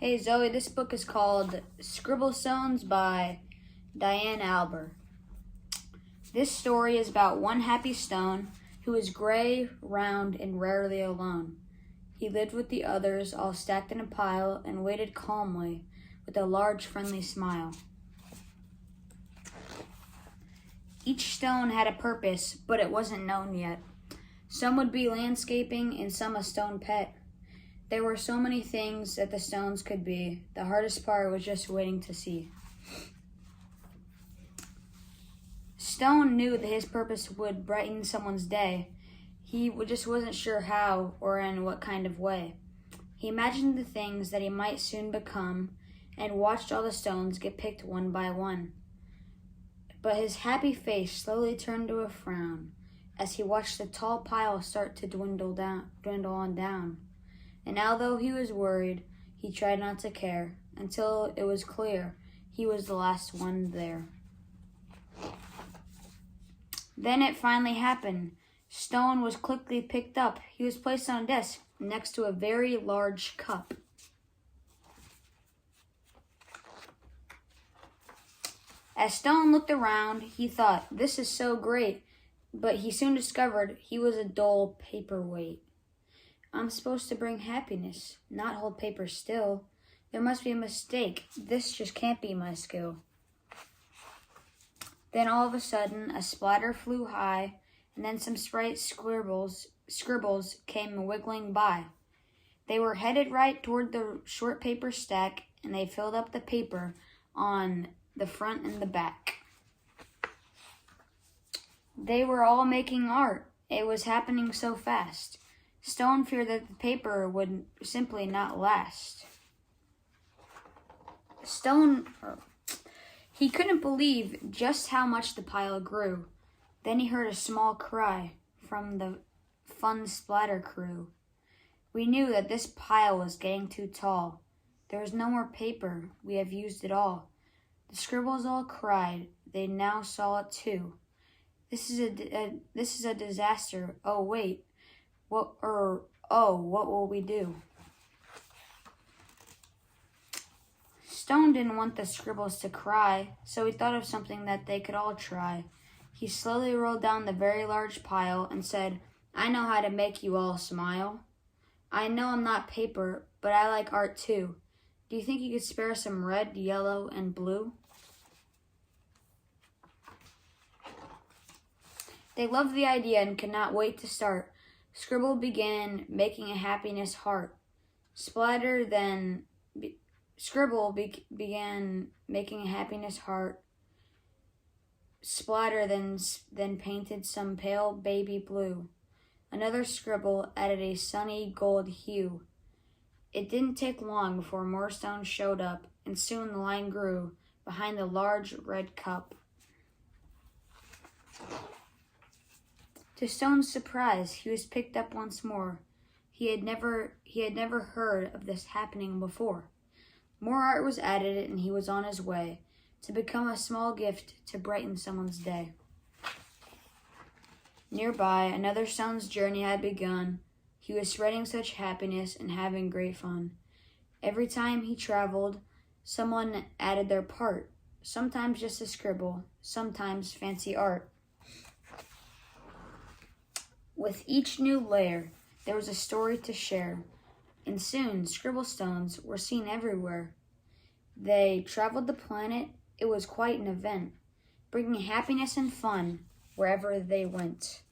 Hey Zoe, this book is called Scribble Stones by Diane Albert. This story is about one happy stone who is gray, round, and rarely alone. He lived with the others, all stacked in a pile, and waited calmly with a large friendly smile. Each stone had a purpose, but it wasn't known yet. Some would be landscaping and some a stone pet. There were so many things that the stones could be. The hardest part was just waiting to see. Stone knew that his purpose would brighten someone's day. He just wasn't sure how or in what kind of way. He imagined the things that he might soon become and watched all the stones get picked one by one. But his happy face slowly turned to a frown as he watched the tall pile start to dwindle on down. And although he was worried, he tried not to care until it was clear he was the last one there. Then it finally happened. Stone was quickly picked up. He was placed on a desk next to a very large cup. As Stone looked around, he thought, "This is so great," but he soon discovered he was a dull paperweight. "I'm supposed to bring happiness, not hold paper still. There must be a mistake. This just can't be my skill." Then all of a sudden, a splatter flew high, and then some sprite scribbles came wiggling by. They were headed right toward the short paper stack, and they filled up the paper on the front and the back. They were all making art. It was happening so fast. Stone feared that the paper would simply not last. He couldn't believe just how much the pile grew. Then he heard a small cry from the fun splatter crew. "We knew that this pile was getting too tall. There is no more paper. We have used it all." The scribbles all cried. They now saw it too. This is a disaster. Oh wait. What will we do?" Stone didn't want the scribbles to cry, so he thought of something that they could all try. He slowly rolled down the very large pile and said, "I know how to make you all smile. I know I'm not paper, but I like art too. Do you think you could spare some red, yellow, and blue?" They loved the idea and could not wait to start. Scribble began making a happiness heart. Scribble began making a happiness heart. Splatter then painted some pale baby blue. Another scribble added a sunny gold hue. It didn't take long before more stones showed up, and soon the line grew behind the large red cup. To Stone's surprise, he was picked up once more. He had never heard of this happening before. More art was added, and he was on his way to become a small gift to brighten someone's day. Nearby, another stone's journey had begun. He was spreading such happiness and having great fun. Every time he traveled, someone added their part, sometimes just a scribble, sometimes fancy art. With each new layer, there was a story to share, and soon Scribble Stones were seen everywhere. They traveled the planet. It was quite an event, bringing happiness and fun wherever they went.